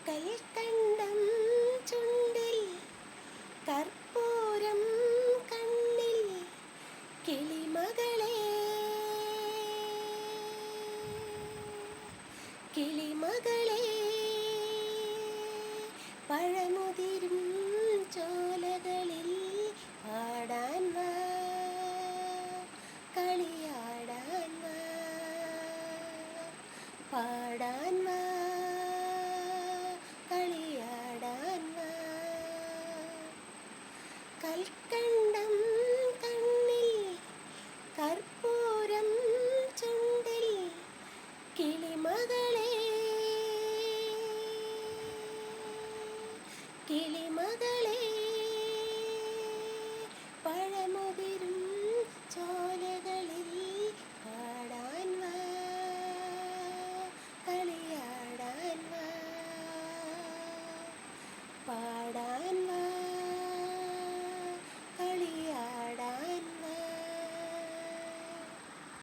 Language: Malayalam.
കൽക്കണ്ടം ചുണ്ടിൽ കർപ്പൂരം കണ്ണിൽ കിളിമകളെ കിളിമകളെ പഴമുതിരും ചോലകളിൽ പാടാൻ വാ കളിയാടാൻ വാ പാടാൻ വാ കളിയാടാൻ വാ കൽക്കണ്ടം കണ്ണിൽ കർപ്പൂരം ചുണ്ടിൽ കിളിമകളെ കിളിമകളെ